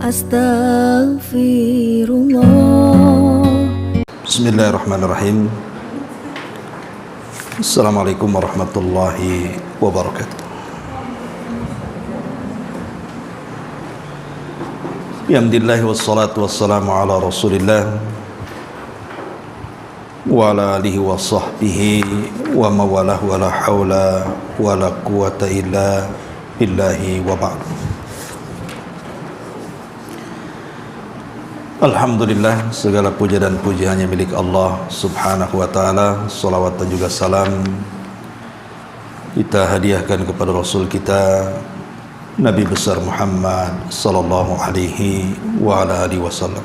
Astaghfirullah. Bismillahirrahmanirrahim. Assalamualaikum warahmatullahi wabarakatuh. Alhamdulillah wassalatu wassalamu ala rasulillah wa ala alihi wa sahbihi wa mawalah wa la hawla wa la quwata illa billahi wa ba'd. Alhamdulillah, segala puja dan puji hanya milik Allah subhanahu wa ta'ala. Salawat dan juga salam kita hadiahkan kepada Rasul kita Nabi besar Muhammad sallallahu alaihi wa ala alihi wasallam.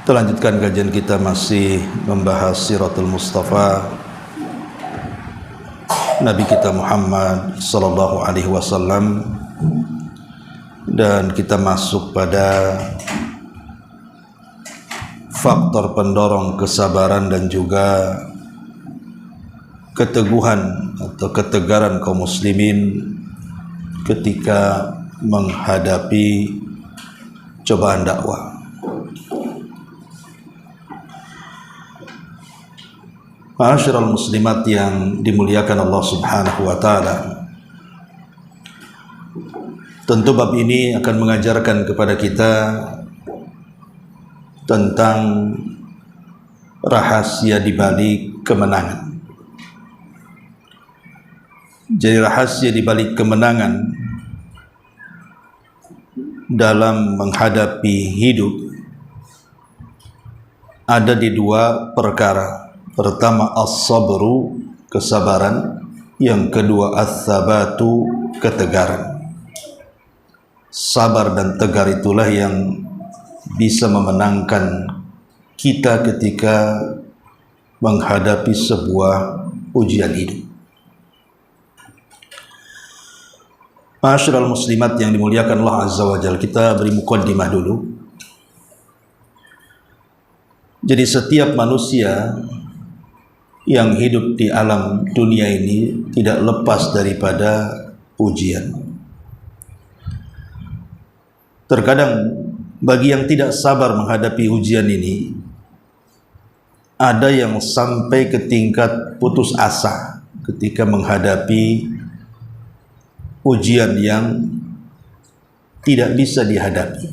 Kita lanjutkan kajian kita, masih membahas Siratul Mustafa Nabi kita Muhammad sallallahu alaihi wasallam, dan kita masuk pada faktor pendorong kesabaran dan juga keteguhan atau ketegaran kaum muslimin ketika menghadapi cobaan dakwah. Ma'asyiral muslimat yang dimuliakan Allah subhanahu wa ta'ala, tentu bab ini akan mengajarkan kepada kita tentang rahasia di balik kemenangan. Jadi rahasia di balik kemenangan dalam menghadapi hidup ada di dua perkara. Pertama as-sabru, kesabaran. Yang kedua as-sabatu, ketegaran. Sabar dan tegar itulah yang bisa memenangkan kita ketika menghadapi sebuah ujian hidup. Ma'asyiral muslimat yang dimuliakan Allah Azza wa Jalla, kita beri muqaddimah dulu. Jadi setiap manusia yang hidup di alam dunia ini tidak lepas daripada ujian. Terkadang bagi yang tidak sabar menghadapi ujian ini, ada yang sampai ke tingkat putus asa ketika menghadapi ujian yang tidak bisa dihadapi.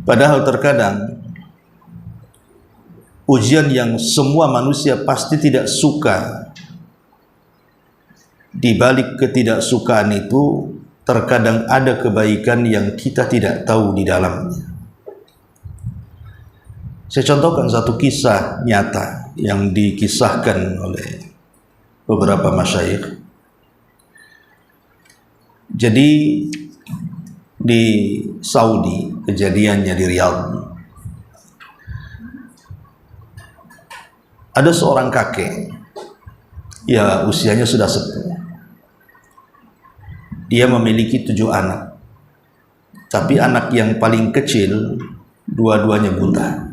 Padahal terkadang ujian yang semua manusia pasti tidak suka, di balik ketidaksukaan itu terkadang ada kebaikan yang kita tidak tahu di dalamnya. Saya contohkan satu kisah nyata yang dikisahkan oleh beberapa masyayikh. Jadi di Saudi, kejadiannya di Riyadh, ada seorang kakek, ya usianya sudah sepuh. Dia memiliki 7 anak, tapi anak yang paling kecil dua-duanya buta.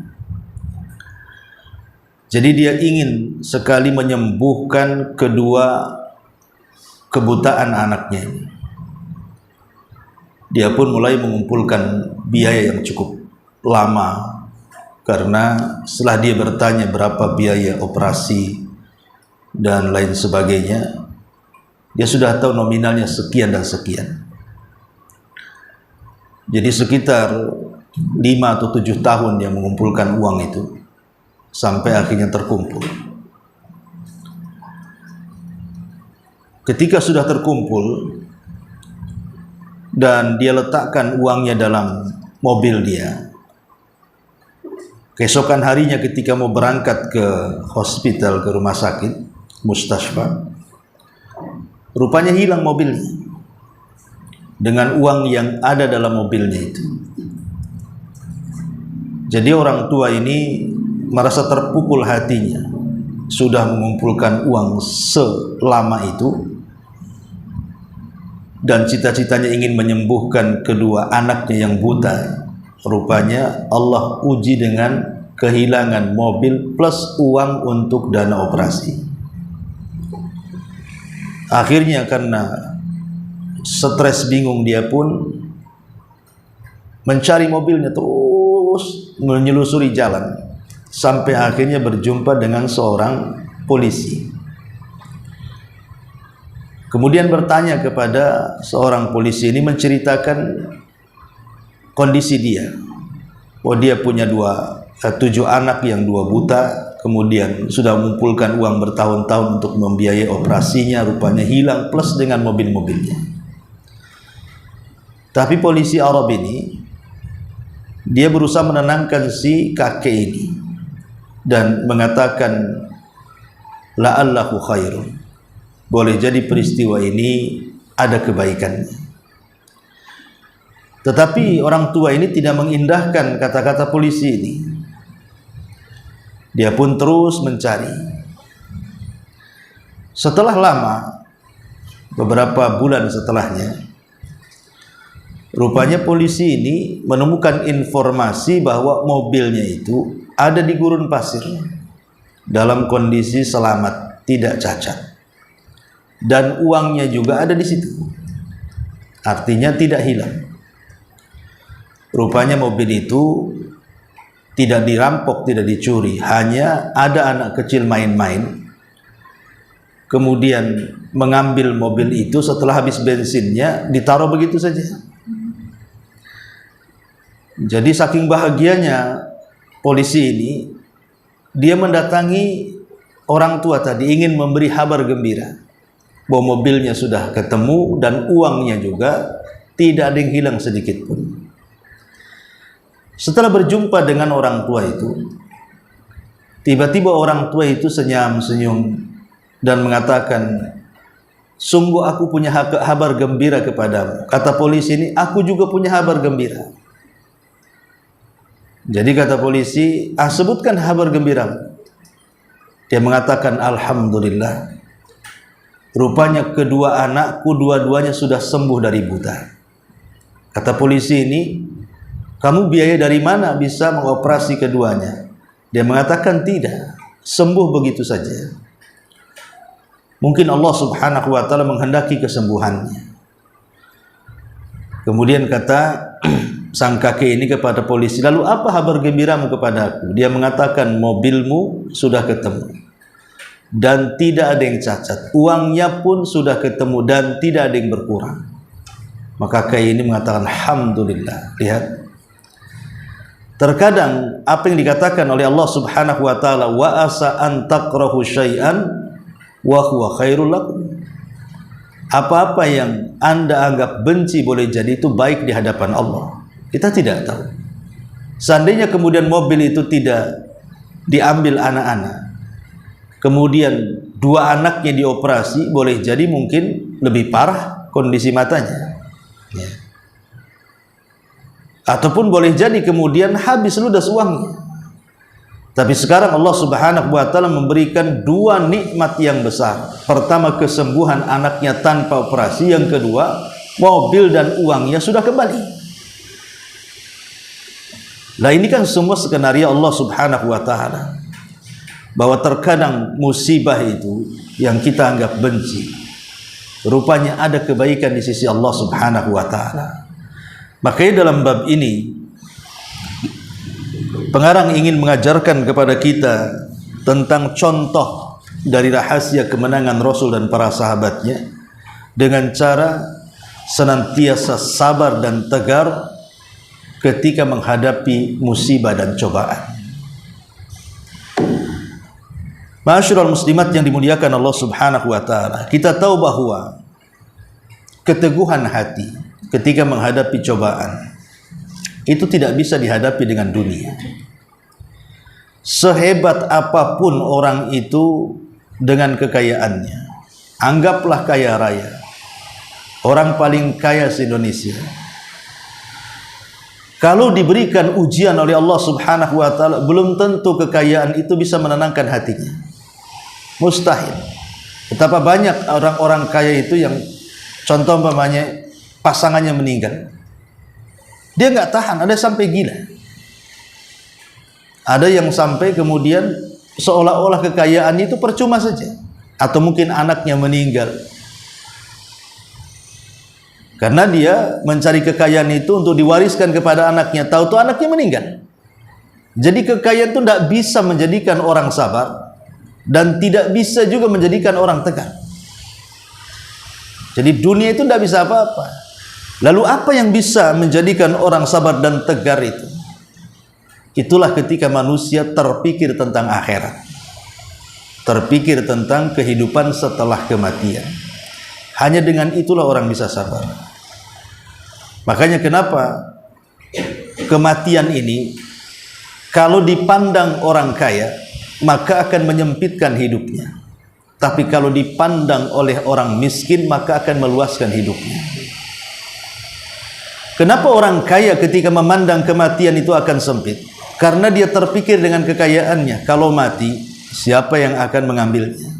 Jadi dia ingin sekali menyembuhkan kedua kebutaan anaknya ini. Dia pun mulai mengumpulkan biaya yang cukup lama, karena setelah dia bertanya berapa biaya operasi dan lain sebagainya, dia sudah tahu nominalnya sekian dan sekian. Jadi sekitar 5 atau 7 tahun dia mengumpulkan uang itu, sampai akhirnya terkumpul. Ketika sudah terkumpul dan dia letakkan uangnya dalam mobil dia, keesokan harinya ketika mau berangkat ke hospital, ke rumah sakit, mustashfa, rupanya hilang mobilnya dengan uang yang ada dalam mobilnya itu. Jadi orang tua ini merasa terpukul hatinya, sudah mengumpulkan uang selama itu dan cita-citanya ingin menyembuhkan kedua anaknya yang buta. Rupanya Allah uji dengan kehilangan mobil plus uang untuk dana operasi. Akhirnya karena stres bingung dia pun mencari mobilnya, terus menyelusuri jalan sampai akhirnya berjumpa dengan seorang polisi. Kemudian bertanya kepada seorang polisi ini, menceritakan kondisi dia. Oh, dia punya 7 anak yang 2 buta, kemudian sudah mengumpulkan uang bertahun-tahun untuk membiayai operasinya, rupanya hilang plus dengan mobil-mobilnya. Tapi polisi Arab ini, dia berusaha menenangkan si kakek ini dan mengatakan, la'allahu khairun, boleh jadi peristiwa ini ada kebaikannya. Tetapi orang tua ini tidak mengindahkan kata-kata polisi ini. Dia pun terus mencari. Setelah lama, beberapa bulan setelahnya, rupanya polisi ini menemukan informasi bahwa mobilnya itu ada di gurun pasir dalam kondisi selamat, tidak cacat. Dan uangnya juga ada di situ. Artinya tidak hilang. Rupanya mobil itu tidak dirampok, tidak dicuri, hanya ada anak kecil main-main, kemudian mengambil mobil itu setelah habis bensinnya, ditaruh begitu saja. Jadi saking bahagianya polisi ini, dia mendatangi orang tua tadi, ingin memberi kabar gembira bahwa mobilnya sudah ketemu dan uangnya juga tidak ada yang hilang sedikit pun. Setelah berjumpa dengan orang tua itu, tiba-tiba orang tua itu senyum-senyum dan mengatakan, sungguh aku punya kabar gembira kepadamu. Kata polisi ini, aku juga punya kabar gembira. Jadi kata polisi, sebutkan kabar gembiramu. Dia mengatakan, alhamdulillah, rupanya kedua anakku dua-duanya sudah sembuh dari buta. Kata polisi ini, kamu biaya dari mana bisa mengoperasi keduanya? Dia mengatakan tidak, sembuh begitu saja. Mungkin Allah subhanahu wa ta'ala menghendaki kesembuhannya. Kemudian kata sang kakek ini kepada polisi, lalu apa kabar gembiramu kepada aku? Dia mengatakan, mobilmu sudah ketemu dan tidak ada yang cacat, uangnya pun sudah ketemu dan tidak ada yang berkurang. Maka kakek ini mengatakan, alhamdulillah. Lihat, terkadang apa yang dikatakan oleh Allah subhanahu wa ta'ala, wa asa an takrahu syai'an wa huwa khairul lakum, apa-apa yang anda anggap benci boleh jadi itu baik di hadapan Allah. Kita tidak tahu. Seandainya kemudian mobil itu tidak diambil anak-anak, kemudian 2 anaknya dioperasi, boleh jadi mungkin lebih parah kondisi matanya, ya. Ataupun boleh jadi kemudian habis ludas uangnya. Tapi sekarang Allah subhanahu wa ta'ala memberikan 2 nikmat yang besar. Pertama, kesembuhan anaknya tanpa operasi. Yang kedua, mobil dan uangnya sudah kembali. Nah, ini kan semua skenario Allah subhanahu wa ta'ala, bahwa terkadang musibah itu yang kita anggap benci, rupanya ada kebaikan di sisi Allah subhanahu wa ta'ala. Makanya dalam bab ini pengarang ingin mengajarkan kepada kita tentang contoh dari rahasia kemenangan Rasul dan para sahabatnya dengan cara senantiasa sabar dan tegar ketika menghadapi musibah dan cobaan. Ma'asyiral muslimat yang dimuliakan Allah subhanahu wa ta'ala, kita tahu bahwa keteguhan hati ketika menghadapi cobaan itu tidak bisa dihadapi dengan dunia. Sehebat apapun orang itu dengan kekayaannya, anggaplah kaya raya, orang paling kaya se-Indonesia, kalau diberikan ujian oleh Allah subhanahu wa ta'ala, belum tentu kekayaan itu bisa menenangkan hatinya. Mustahil. Betapa banyak orang-orang kaya itu yang contoh umpamanya pasangannya meninggal, dia nggak tahan, ada sampai gila, ada yang sampai kemudian seolah-olah kekayaan itu percuma saja. Atau mungkin anaknya meninggal, Karena dia mencari kekayaan itu untuk diwariskan kepada anaknya. Tahu-tahu anaknya meninggal. Jadi kekayaan itu tidak bisa menjadikan orang sabar dan tidak bisa juga menjadikan orang tegar. Jadi dunia itu tidak bisa apa-apa. Lalu apa yang bisa menjadikan orang sabar dan tegar itu? Itulah ketika manusia terpikir tentang akhirat, terpikir tentang kehidupan setelah kematian. Hanya dengan itulah orang bisa sabar. Makanya kenapa kematian ini kalau dipandang orang kaya maka akan menyempitkan hidupnya, tapi kalau dipandang oleh orang miskin maka akan meluaskan hidupnya. Kenapa orang kaya ketika memandang kematian itu akan sempit? Karena dia terpikir dengan kekayaannya, kalau mati siapa yang akan mengambilnya?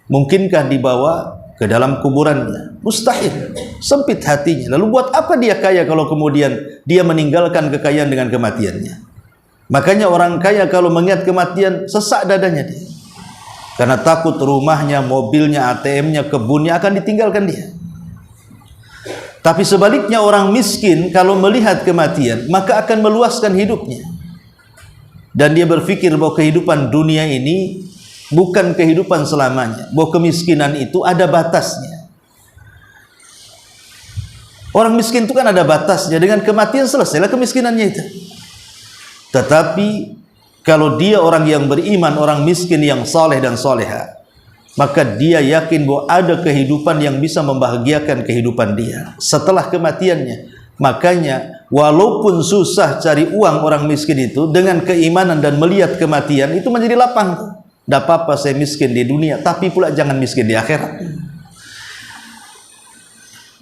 Mungkinkah dibawa ke dalam kuburannya? Mustahil, sempit hatinya. Lalu buat apa dia kaya kalau kemudian dia meninggalkan kekayaan dengan kematiannya? Makanya orang kaya kalau mengingat kematian sesak dadanya dia, karena takut rumahnya, mobilnya, ATM-nya, kebunnya akan ditinggalkan dia. Tapi sebaliknya orang miskin kalau melihat kematian maka akan meluaskan hidupnya, dan dia berpikir bahwa kehidupan dunia ini bukan kehidupan selamanya, bahwa kemiskinan itu ada batasnya. Orang miskin itu kan ada batasnya, dengan kematian selesailah kemiskinannya itu. Tetapi kalau dia orang yang beriman, orang miskin yang soleh dan soleha, maka dia yakin bahwa ada kehidupan yang bisa membahagiakan kehidupan dia setelah kematiannya. Makanya walaupun susah cari uang orang miskin itu, dengan keimanan dan melihat kematian itu menjadi lapang. Tidak apa-apa saya miskin di dunia, tapi pula jangan miskin di akhirat.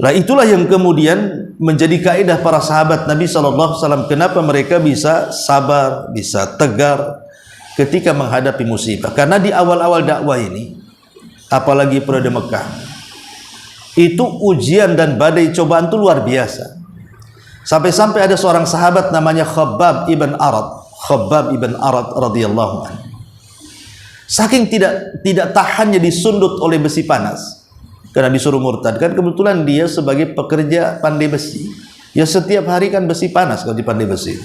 Nah, itulah yang kemudian menjadi kaidah para sahabat Nabi SAW. Kenapa mereka bisa sabar, bisa tegar ketika menghadapi musibah? Karena di awal-awal dakwah ini, apalagi periode Mekah, itu ujian dan badai cobaan itu luar biasa. Sampai-sampai ada seorang sahabat namanya Khabbab ibn Arad radhiyallahu anhu. Saking tidak tahannya disundut oleh besi panas, karena disuruh murtad. Kan kebetulan dia sebagai pekerja pandai besi, ya setiap hari kan besi panas kalau di pandai besi.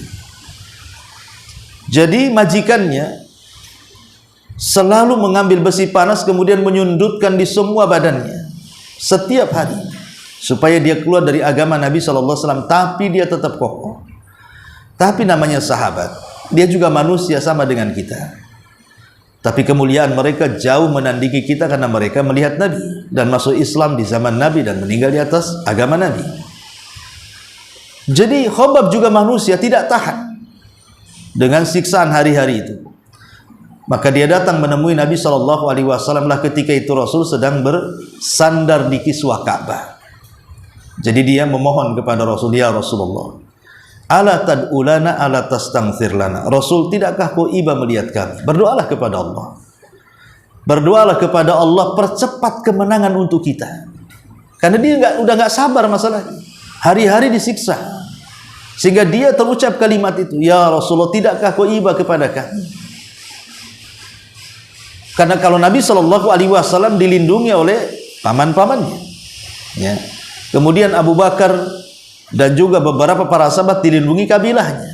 Jadi majikannya selalu mengambil besi panas kemudian menyundutkan di semua badannya setiap hari, supaya dia keluar dari agama Nabi SAW. Tapi dia tetap kokoh. Tapi namanya sahabat, dia juga manusia sama dengan kita. Tapi kemuliaan mereka jauh menandingi kita, karena mereka melihat Nabi dan masuk Islam di zaman Nabi dan meninggal di atas agama Nabi. Jadi Khabbab juga manusia, tidak tahan dengan siksaan hari-hari itu. Maka dia datang menemui Nabi SAW lah ketika itu Rasul sedang bersandar di kiswah Ka'bah. Jadi dia memohon kepada Rasul, ya Rasulullah, ala tad'ulana ala tastaghfir lana. Rasul, tidakkah kau iba melihat kami? Berdoalah kepada Allah. Berdoalah kepada Allah, percepat kemenangan untuk kita. Karena dia udah nggak sabar masalahnya. Hari-hari disiksa. Sehingga dia terucap kalimat itu, ya Rasulullah, tidakkah kau iba kepada kami? Karena kalau Nabi SAW dilindungi oleh paman-pamannya, ya. Kemudian Abu Bakar dan juga beberapa para sahabat dilindungi kabilahnya.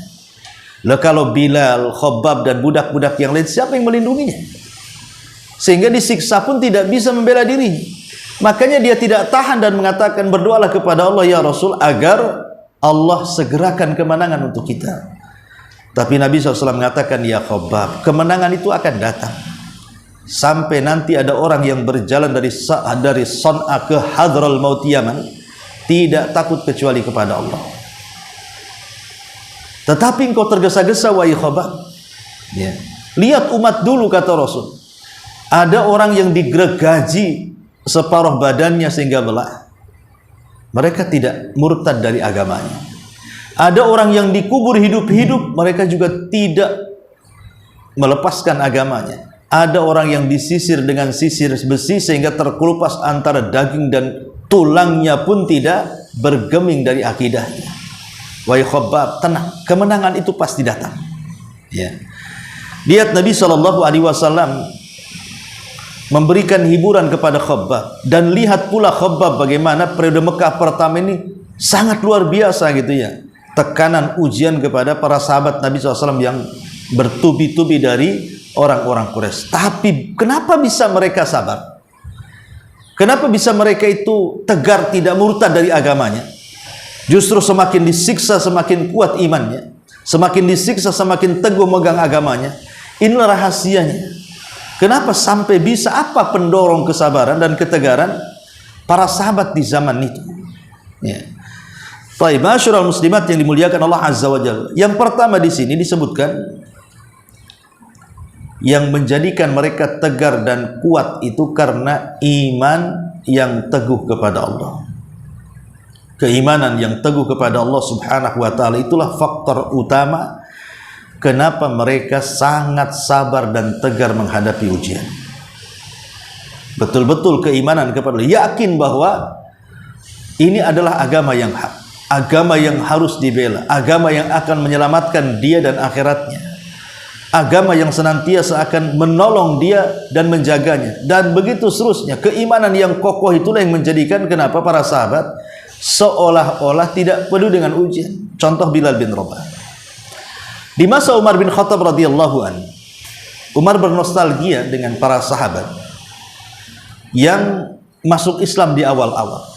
Lah kalau Bilal, Khabbab dan budak-budak yang lain, siapa yang melindunginya? Sehingga disiksa pun tidak bisa membela dirinya. Makanya dia tidak tahan dan mengatakan, berdoalah kepada Allah ya Rasul agar Allah segerakan kemenangan untuk kita. Tapi Nabi SAW mengatakan, ya Khabbab, kemenangan itu akan datang sampai nanti ada orang yang berjalan dari Son'a ke Hadral Maut Yaman, tidak takut kecuali kepada Allah. Tetapi engkau tergesa-gesa wahai Khabbab, ya. Lihat umat dulu, kata Rasul, ada orang yang digergaji separuh badannya sehingga belah, mereka tidak murtad dari agamanya. Ada orang yang dikubur hidup-hidup, mereka juga tidak melepaskan agamanya. Ada orang yang disisir dengan sisir besi sehingga terkelupas antara daging dan tulangnya pun tidak bergeming dari akidahnya. Wahai Khabbab, tenang, kemenangan itu pasti datang, ya. Lihat Nabi SAW memberikan hiburan kepada Khabbab. Dan lihat pula Khabbab bagaimana periode Mekah pertama ini sangat luar biasa gitu ya, tekanan ujian kepada para sahabat Nabi SAW yang bertubi-tubi dari orang-orang Quraisy. Tapi kenapa bisa mereka sabar? Kenapa bisa mereka itu tegar, tidak murtad dari agamanya? Justru semakin disiksa semakin kuat imannya, semakin disiksa semakin teguh megang agamanya. Inilah rahasianya. Kenapa sampai bisa, apa pendorong kesabaran dan ketegaran para sahabat di zaman itu? Ya. Baik, masyarul muslimat yang dimuliakan Allah Azza wa Jalla. Yang pertama di sini disebutkan yang menjadikan mereka tegar dan kuat itu karena iman yang teguh kepada Allah. Keimanan yang teguh kepada Allah Subhanahu wa taala itulah faktor utama kenapa mereka sangat sabar dan tegar menghadapi ujian. Betul-betul keimanan kepada Allah, yakin bahwa ini adalah agama yang hak, agama yang harus dibela, agama yang akan menyelamatkan dia dan akhiratnya, agama yang senantiasa akan menolong dia dan menjaganya, dan begitu seterusnya. Keimanan yang kokoh itulah yang menjadikan kenapa para sahabat seolah-olah tidak peduli dengan ujian. Contoh Bilal bin Rabah. Di masa Umar bin Khattab radhiyallahu anhu, Umar bernostalgia dengan para sahabat yang masuk Islam di awal-awal.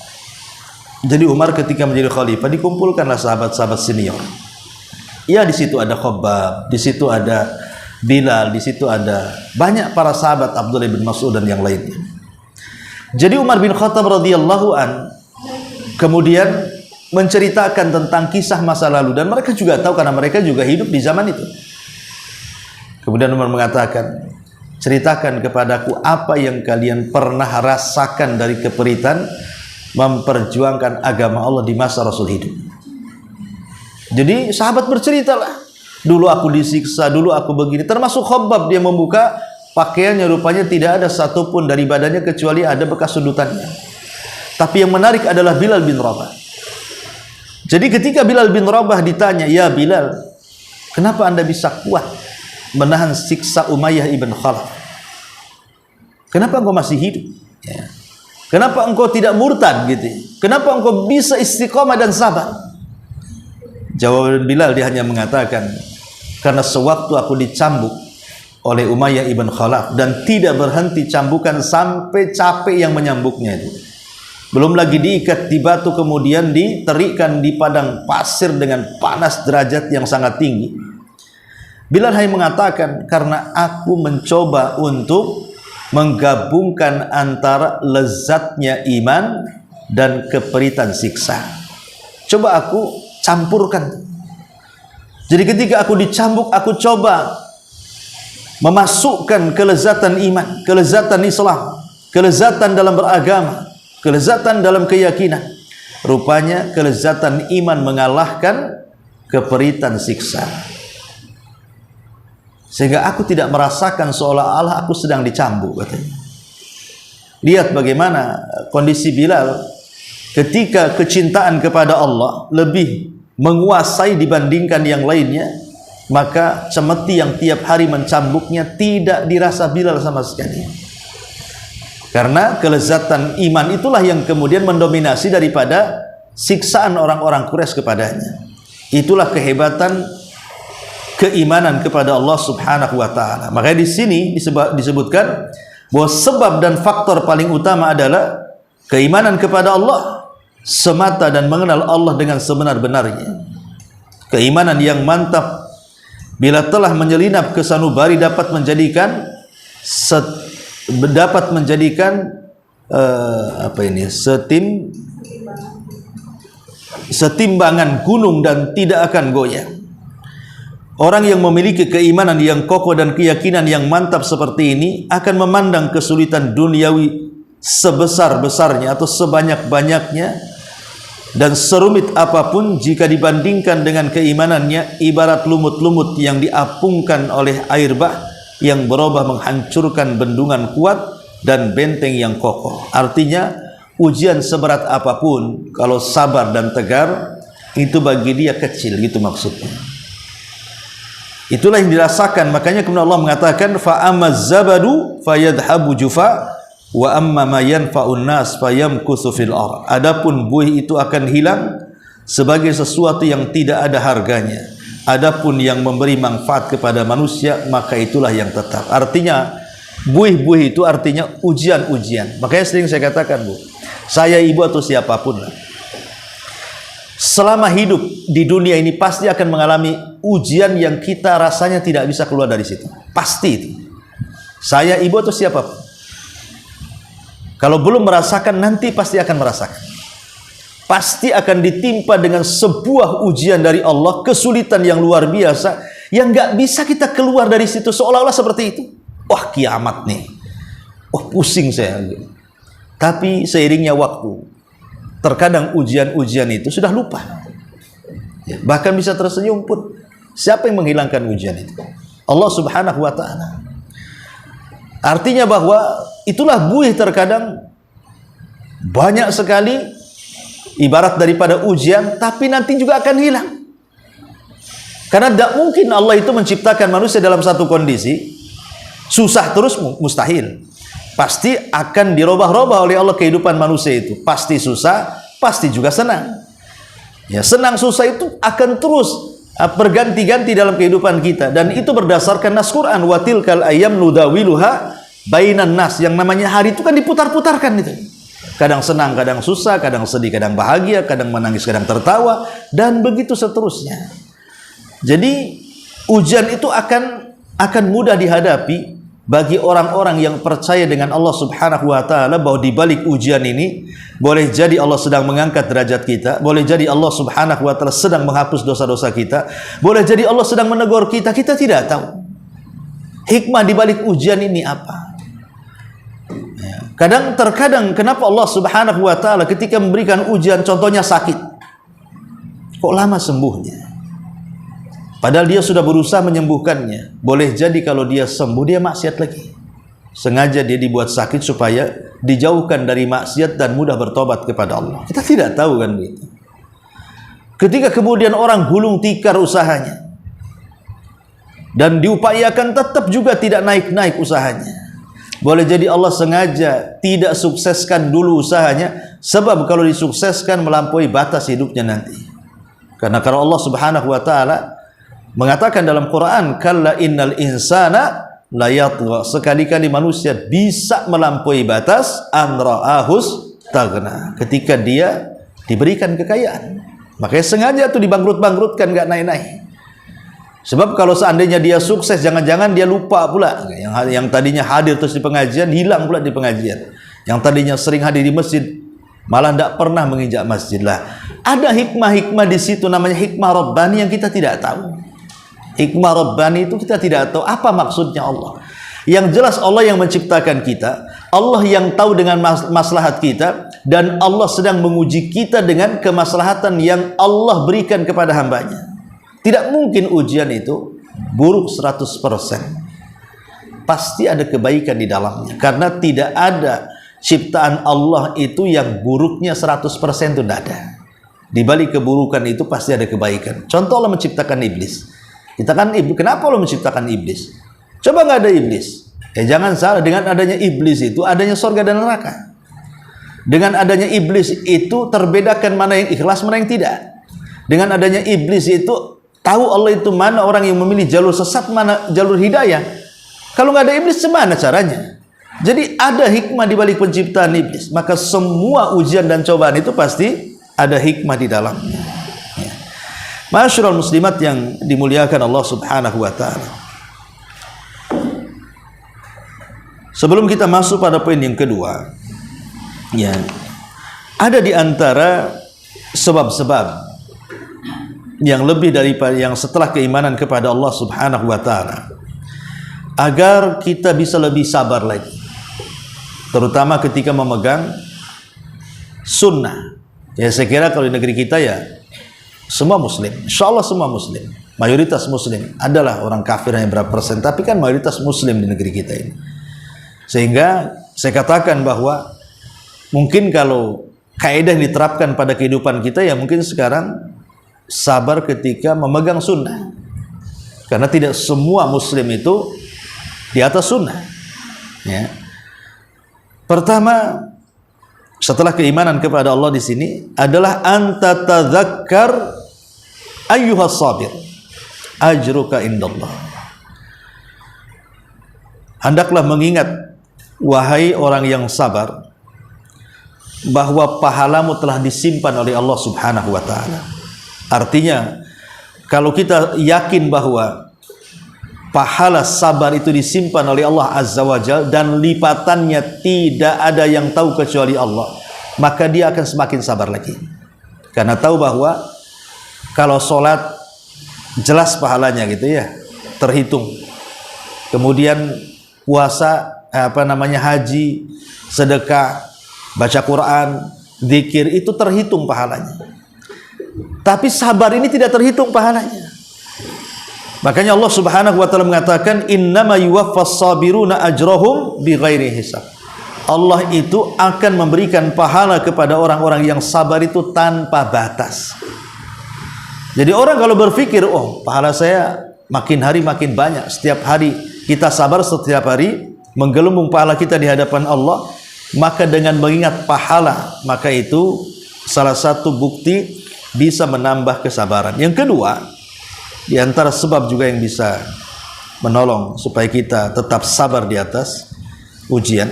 Jadi Umar ketika menjadi khalifah dikumpulkanlah sahabat-sahabat senior. Ya, di situ ada Khabbab, di situ ada Bilal, di situ ada banyak para sahabat, Abdullah bin Mas'ud dan yang lainnya. Jadi Umar bin Khattab radhiyallahu an kemudian menceritakan tentang kisah masa lalu, dan mereka juga tahu karena mereka juga hidup di zaman itu. Kemudian Umar mengatakan, ceritakan kepadaku apa yang kalian pernah rasakan dari keperitan memperjuangkan agama Allah di masa Rasul hidup. Jadi sahabat berceritalah, dulu aku disiksa, dulu aku begini. Termasuk Khabbab, dia membuka pakaiannya, rupanya tidak ada satupun dari badannya kecuali ada bekas sudutannya. Tapi yang menarik adalah Bilal bin Rabah. Jadi ketika Bilal bin Rabah ditanya, ya Bilal, kenapa anda bisa kuat menahan siksa Umayyah ibn Khalaf? Kenapa engkau masih hidup? Ya. Kenapa engkau tidak murtad gitu? Kenapa engkau bisa istiqamah dan sabar? Jawaban Bilal, dia hanya mengatakan, karena sewaktu aku dicambuk oleh Umayyah ibn Khalaf dan tidak berhenti cambukan sampai capek yang menyambuknya itu. Belum lagi diikat di batu, kemudian diterikkan di padang pasir dengan panas derajat yang sangat tinggi. Bilal hanya mengatakan, karena aku mencoba untuk menggabungkan antara lezatnya iman dan keperitan siksa. Coba aku campurkan. Jadi ketika aku dicambuk, aku coba memasukkan kelezatan iman, kelezatan Islam, kelezatan dalam beragama, kelezatan dalam keyakinan. Rupanya kelezatan iman mengalahkan keperitan siksa, sehingga aku tidak merasakan seolah-olah aku sedang dicambuk, katanya. Lihat bagaimana kondisi Bilal ketika kecintaan kepada Allah lebih menguasai dibandingkan yang lainnya, maka cemeti yang tiap hari mencambuknya tidak dirasa Bilal sama sekali. Karena kelezatan iman itulah yang kemudian mendominasi daripada siksaan orang-orang Quraisy kepadanya. Itulah kehebatan keimanan kepada Allah Subhanahu wa taala. Makanya di sini disebutkan bahwa sebab dan faktor paling utama adalah keimanan kepada Allah semata dan mengenal Allah dengan sebenar-benarnya. Keimanan yang mantap bila telah menyelinap ke sanubari dapat menjadikan setimbangan gunung dan tidak akan goyah. Orang yang memiliki keimanan yang kokoh dan keyakinan yang mantap seperti ini akan memandang kesulitan duniawi sebesar-besarnya atau sebanyak-banyaknya dan serumit apapun jika dibandingkan dengan keimanannya, ibarat lumut-lumut yang diapungkan oleh air bah yang berubah menghancurkan bendungan kuat dan benteng yang kokoh. Artinya ujian seberat apapun, kalau sabar dan tegar, itu bagi dia kecil, gitu maksudnya. Itulah yang dirasakan. Makanya kemudian Allah mengatakan fa amaz zabadu fayadhabu jufa wa amma ma yanfa'un nas fayamkuthu fil ard. Adapun buih itu akan hilang sebagai sesuatu yang tidak ada harganya. Adapun yang memberi manfaat kepada manusia, maka itulah yang tetap. Artinya buih-buih itu artinya ujian-ujian. Makanya sering saya katakan, Bu, saya, ibu atau siapapun lah, selama hidup di dunia ini pasti akan mengalami ujian yang kita rasanya tidak bisa keluar dari situ. Pasti itu. Saya, ibu atau siapapun, kalau belum merasakan, nanti pasti akan merasakan. Pasti akan ditimpa dengan sebuah ujian dari Allah, kesulitan yang luar biasa, yang gak bisa kita keluar dari situ, seolah-olah seperti itu. Wah, kiamat nih. Wah, pusing saya. Tapi seiringnya waktu, terkadang ujian-ujian itu sudah lupa. Ya, bahkan bisa tersenyum pun. Siapa yang menghilangkan ujian itu? Allah Subhanahu wa ta'ala. Artinya bahwa itulah buih terkadang banyak sekali ibarat daripada ujian, tapi nanti juga akan hilang. Karena tidak mungkin Allah itu menciptakan manusia dalam satu kondisi susah terus, mustahil. Pasti akan dirubah-rubah oleh Allah kehidupan manusia itu. Pasti susah, pasti juga senang. Ya, senang susah itu akan terus berganti-ganti dalam kehidupan kita, dan itu berdasarkan nas Quran, wa tilkal ayyam nudawiluha bainan nas. Yang namanya hari itu kan diputar-putarkan itu. Kadang senang, kadang susah, kadang sedih, kadang bahagia, kadang menangis, kadang tertawa, dan begitu seterusnya. Jadi ujian itu akan mudah dihadapi bagi orang-orang yang percaya dengan Allah Subhanahu wa ta'ala, bahwa di balik ujian ini boleh jadi Allah sedang mengangkat derajat kita, boleh jadi Allah Subhanahu wa ta'ala sedang menghapus dosa-dosa kita, boleh jadi Allah sedang menegur kita. Kita tidak tahu hikmah di balik ujian ini apa. Terkadang kenapa Allah Subhanahu wa ta'ala ketika memberikan ujian, contohnya sakit, kok lama sembuhnya? Padahal dia sudah berusaha menyembuhkannya. Boleh jadi kalau dia sembuh, dia maksiat lagi. Sengaja dia dibuat sakit supaya dijauhkan dari maksiat dan mudah bertobat kepada Allah. Kita tidak tahu kan begitu. Ketika kemudian orang gulung tikar usahanya dan diupayakan tetap juga tidak naik-naik usahanya, boleh jadi Allah sengaja tidak sukseskan dulu usahanya, sebab kalau disukseskan melampaui batas hidupnya nanti. Karena kalau Allah Subhanahu wa ta'ala mengatakan dalam Quran, kalla innal insana la yatgha, sekali-kali manusia bisa melampaui batas an ra'ahus taghna, ketika dia diberikan kekayaan. Makanya sengaja tuh dibangkrut-bangkrutkan, gak naik-naik. Sebab kalau seandainya dia sukses, jangan-jangan dia lupa pula. Yang tadinya hadir terus di pengajian, hilang pula di pengajian. Yang tadinya sering hadir di masjid, malah tidak pernah menginjak masjid. Lah, ada hikmah-hikmah di situ, namanya hikmah Rabbani yang kita tidak tahu. Hikmah Rabbani itu kita tidak tahu apa maksudnya Allah. Yang jelas Allah yang menciptakan kita, Allah yang tahu dengan maslahat kita, dan Allah sedang menguji kita dengan kemaslahatan yang Allah berikan kepada hambanya. Tidak mungkin ujian itu buruk 100%. Pasti ada kebaikan di dalamnya. Karena tidak ada ciptaan Allah itu yang buruknya 100% itu tidak ada. Di balik keburukan itu pasti ada kebaikan. Contoh Allah menciptakan iblis. Kita kan kenapa Allah menciptakan iblis? Coba nggak ada iblis. Jangan salah, dengan adanya iblis itu adanya surga dan neraka. Dengan adanya iblis itu terbedakan mana yang ikhlas, mana yang tidak. Dengan adanya iblis itu tahu Allah itu mana orang yang memilih jalur sesat, mana jalur hidayah. Kalau nggak ada iblis, gimana caranya? Jadi ada hikmah di balik penciptaan iblis. Maka semua ujian dan cobaan itu pasti ada hikmah di dalamnya. Ya. Ma'asyiral muslimat yang dimuliakan Allah Subhanahu wa ta'ala. Sebelum kita masuk pada poin yang kedua, ya, ada di antara sebab-sebab yang lebih daripada yang setelah keimanan kepada Allah Subhanahu wa ta'ala, agar kita bisa lebih sabar lagi, terutama ketika memegang sunnah. Ya, saya kira kalau di negeri kita ya semua muslim, insya Allah semua muslim, mayoritas muslim. Adalah orang kafir hanya berapa persen, tapi kan mayoritas muslim di negeri kita ini. Sehingga saya katakan bahwa mungkin kalau kaidah yang diterapkan pada kehidupan kita, ya mungkin sekarang sabar ketika memegang sunnah. Karena tidak semua muslim itu di atas sunnah. Ya. Pertama, setelah keimanan kepada Allah di sini adalah anta tadzakkar ayyuhas sabir ajruka indallah. Hendaklah mengingat, wahai orang yang sabar, bahwa pahalamu telah disimpan oleh Allah Subhanahu wa taala. Artinya, kalau kita yakin bahwa pahala sabar itu disimpan oleh Allah Azza wa Jalla dan lipatannya tidak ada yang tahu kecuali Allah, maka dia akan semakin sabar lagi. Karena tahu bahwa kalau sholat jelas pahalanya gitu ya, terhitung. Kemudian puasa, haji, sedekah, baca Quran, zikir, itu terhitung pahalanya. Tapi sabar ini tidak terhitung pahalanya. Makanya Allah Subhanahu wa taala mengatakan innama yuwaffas sabiruna ajrahum bighairi hisab. Allah itu akan memberikan pahala kepada orang-orang yang sabar itu tanpa batas. Jadi orang kalau berpikir, oh pahala saya makin hari makin banyak, setiap hari kita sabar, setiap hari menggelembung pahala kita di hadapan Allah, maka dengan mengingat pahala, maka itu salah satu bukti bisa menambah kesabaran. Yang kedua, di antara sebab juga yang bisa menolong supaya kita tetap sabar di atas ujian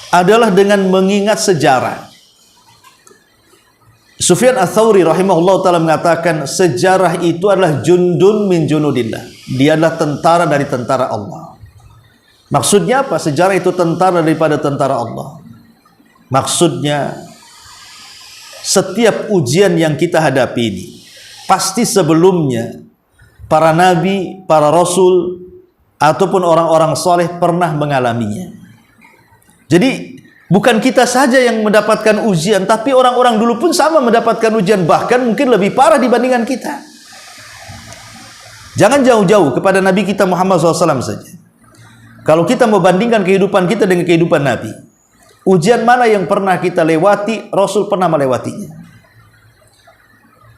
adalah dengan mengingat sejarah. Sufyan Ats-Tsauri rahimahullah ta'ala mengatakan sejarah itu adalah jundun min junudillah. Dia adalah tentara dari tentara Allah. Maksudnya apa? Sejarah itu tentara daripada tentara Allah. Maksudnya setiap ujian yang kita hadapi ini pasti sebelumnya para nabi, para rasul ataupun orang-orang soleh pernah mengalaminya. Jadi bukan kita saja yang mendapatkan ujian, tapi orang-orang dulu pun sama mendapatkan ujian, bahkan mungkin lebih parah dibandingkan kita. Jangan jauh-jauh kepada Nabi kita Muhammad SAW saja. Kalau kita membandingkan kehidupan kita dengan kehidupan Nabi, ujian mana yang pernah kita lewati, Rasul pernah melewatinya.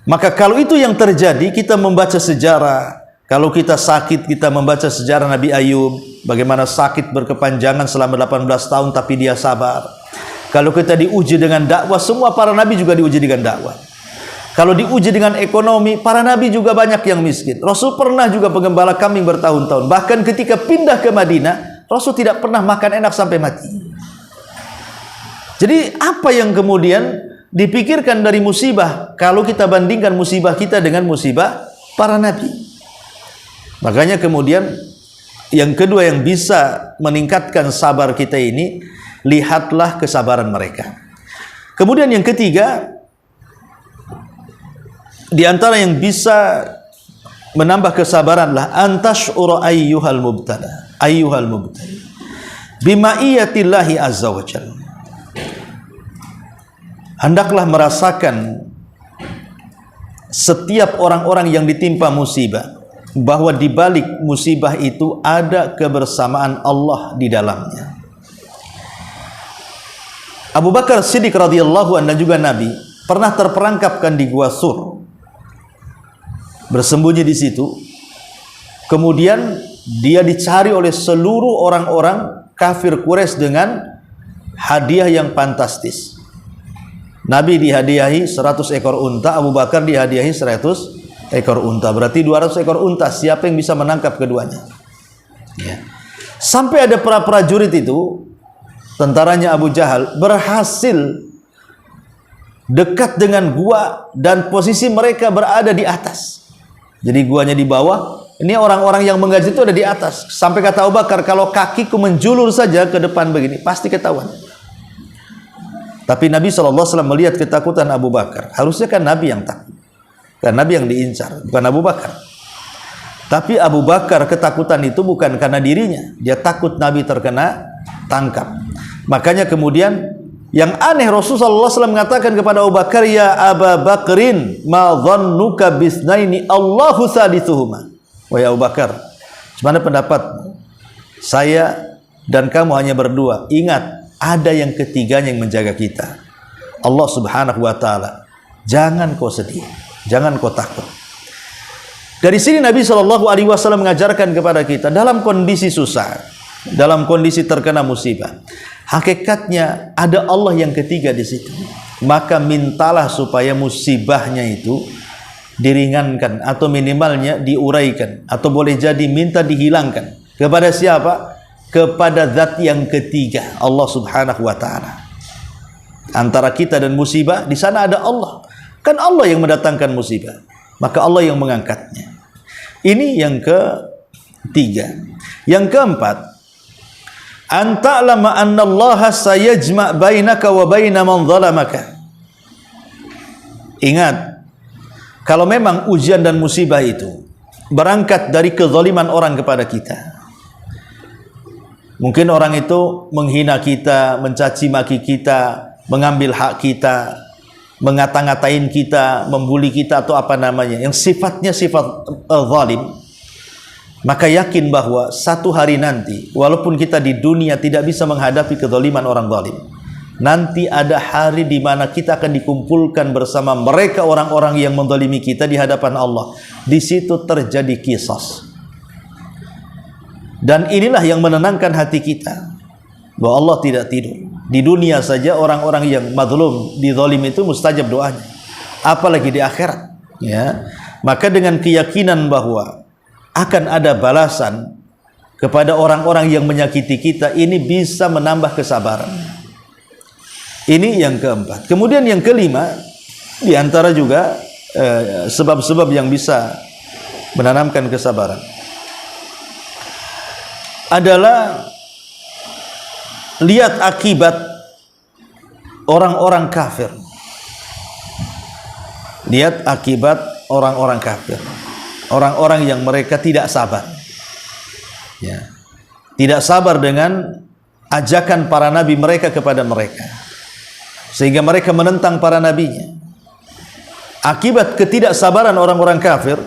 Maka kalau itu yang terjadi, kita membaca sejarah. Kalau kita sakit, kita membaca sejarah Nabi Ayub, bagaimana sakit berkepanjangan selama 18 tahun tapi dia sabar. Kalau kita diuji dengan dakwah, semua para nabi juga diuji dengan dakwah. Kalau diuji dengan ekonomi, para nabi juga banyak yang miskin. Rasul pernah juga penggembala kambing bertahun-tahun. Bahkan ketika pindah ke Madinah, Rasul tidak pernah makan enak sampai mati. Jadi apa yang kemudian dipikirkan dari musibah kalau kita bandingkan musibah kita dengan musibah para nabi? Makanya kemudian yang kedua yang bisa meningkatkan sabar kita ini, lihatlah kesabaran mereka. Kemudian yang ketiga, di antara yang bisa menambah kesabaranlah antash'ura ayyuhal mubtala bima'iyatillahi azza wa jalla. Hendaklah merasakan setiap orang-orang yang ditimpa musibah bahwa di balik musibah itu ada kebersamaan Allah di dalamnya. Abu Bakar Siddiq radhiyallahu anhu dan juga Nabi pernah terperangkapkan di Gua Sur, bersembunyi di situ. Kemudian dia dicari oleh seluruh orang-orang kafir Quraisy dengan hadiah yang fantastis. Nabi dihadiahi 100 ekor unta, Abu Bakar dihadiahi 100 ekor unta. Berarti 200 ekor unta. Siapa yang bisa menangkap keduanya? Ya. Sampai ada para prajurit itu, tentaranya Abu Jahal, berhasil dekat dengan gua dan posisi mereka berada di atas. Jadi guanya di bawah, ini orang-orang yang menggaji itu ada di atas. Sampai kata Abu Bakar, kalau kakiku menjulur saja ke depan begini, pasti ketahuan. Tapi Nabi SAW melihat ketakutan Abu Bakar. Harusnya kan Nabi yang takut, kan Nabi yang diincar, bukan Abu Bakar. Tapi Abu Bakar ketakutan itu bukan karena dirinya, dia takut Nabi terkena tangkap. Makanya kemudian yang aneh, Rasulullah SAW mengatakan kepada Abu Bakar, ya Aba Bakrin ma dhannuka bisnaini Allahu sadithuhuma. Wahai Abu Bakar, bagaimana pendapatmu? Saya dan kamu hanya berdua. Ingat, ada yang ketiganya yang menjaga kita, Allah Subhanahu wa ta'ala. Jangan kau sedih, jangan kau takut. Dari sini Nabi SAW mengajarkan kepada kita dalam kondisi susah, dalam kondisi terkena musibah, hakikatnya ada Allah yang ketiga di situ. Maka mintalah supaya musibahnya itu diringankan atau minimalnya diuraikan, atau boleh jadi minta dihilangkan. Kepada siapa? Kepada zat yang ketiga, Allah Subhanahu wa taala. Antara kita dan musibah, di sana ada Allah. Kan Allah yang mendatangkan musibah, maka Allah yang mengangkatnya. Ini yang ketiga. Yang keempat, an ta'lama anna Allah sayajma' bainaka wa baina man zalamaka. Ingat, kalau memang ujian dan musibah itu berangkat dari kezaliman orang kepada kita. Mungkin orang itu menghina kita, mencaci maki kita, mengambil hak kita, mengata-ngatain kita, membuli kita, atau apa namanya, yang sifatnya sifat zalim. Maka yakin bahwa satu hari nanti, walaupun kita di dunia tidak bisa menghadapi kezaliman orang zalim, nanti ada hari di mana kita akan dikumpulkan bersama mereka, orang-orang yang menzalimi kita di hadapan Allah. Di situ terjadi qisas. Dan inilah yang menenangkan hati kita, bahwa Allah tidak tidur. Di dunia saja orang-orang yang mazlum, dizalim itu mustajab doanya, apalagi di akhirat, ya. Maka dengan keyakinan bahwa akan ada balasan kepada orang-orang yang menyakiti kita, ini bisa menambah kesabaran. Ini yang keempat. Kemudian yang kelima, di antara juga sebab-sebab yang bisa menanamkan kesabaran adalah lihat akibat orang-orang kafir. Lihat akibat orang-orang kafir, orang-orang yang mereka tidak sabar, ya, tidak sabar dengan ajakan para nabi mereka kepada mereka, sehingga mereka menentang para nabinya. Akibat ketidaksabaran orang-orang kafir,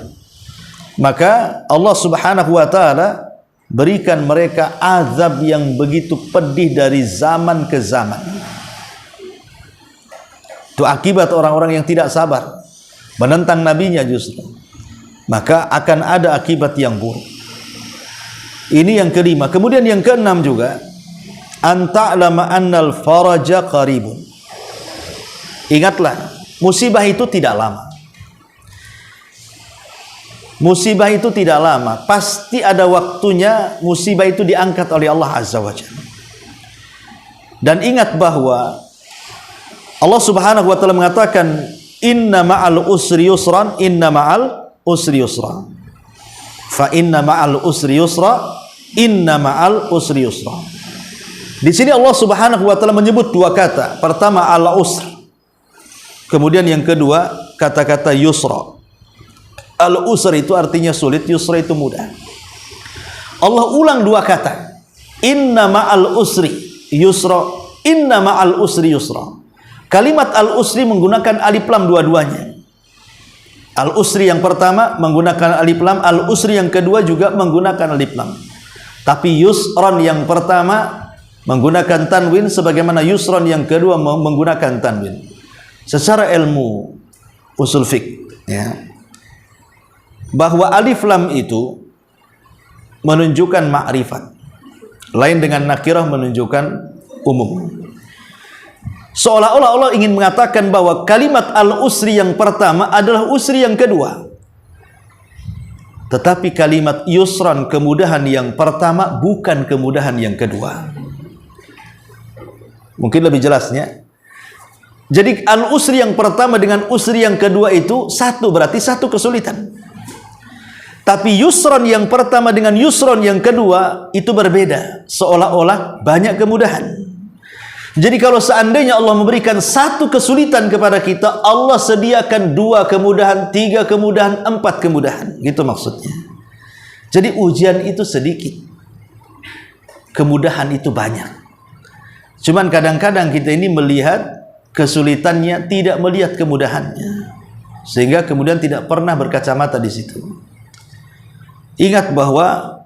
maka Allah Subhanahu wa taala berikan mereka azab yang begitu pedih dari zaman ke zaman. Itu akibat orang-orang yang tidak sabar, menentang nabinya justru. Maka akan ada akibat yang buruk. Ini yang kelima. Kemudian yang keenam juga, an ta'lama annal faraja qaribun. Ingatlah, musibah itu tidak lama. Musibah itu tidak lama, pasti ada waktunya musibah itu diangkat oleh Allah Azza wa Jalla. Dan ingat bahwa Allah Subhanahu wa taala mengatakan, inna ma'al usri yusran, inna ma'al usri yusra. Fa inna ma'al usri yusra, inna ma'al usri yusra. Di sini Allah Subhanahu wa taala menyebut dua kata. Pertama al-usr. Kemudian yang kedua kata-kata yusra. Al-usr itu artinya sulit, yusra itu mudah. Allah ulang dua kata. Inna ma'al usri yusra, inna ma'al usri yusra. Kalimat al-usri menggunakan alif lam dua-duanya. Al-usri yang pertama menggunakan alif lam, al-usri yang kedua juga menggunakan alif lam. Tapi yusran yang pertama menggunakan tanwin, sebagaimana yusran yang kedua menggunakan tanwin. Secara ilmu usul fiqh, ya, bahwa alif lam itu menunjukkan ma'rifat, lain dengan nakirah menunjukkan umum. Seolah-olah Allah ingin mengatakan bahwa kalimat al-usri yang pertama adalah usri yang kedua. Tetapi kalimat yusran, kemudahan yang pertama, bukan kemudahan yang kedua. Mungkin lebih jelasnya. Jadi al-usri yang pertama dengan usri yang kedua itu satu, berarti satu kesulitan. Tapi yusron yang pertama dengan yusron yang kedua itu berbeda, seolah-olah banyak kemudahan. Jadi kalau seandainya Allah memberikan satu kesulitan kepada kita, Allah sediakan dua kemudahan, tiga kemudahan, empat kemudahan. Gitu maksudnya. Jadi ujian itu sedikit, kemudahan itu banyak. Cuman kadang-kadang kita ini melihat kesulitannya, tidak melihat kemudahannya, sehingga kemudian tidak pernah berkacamata di situ. Ingat bahwa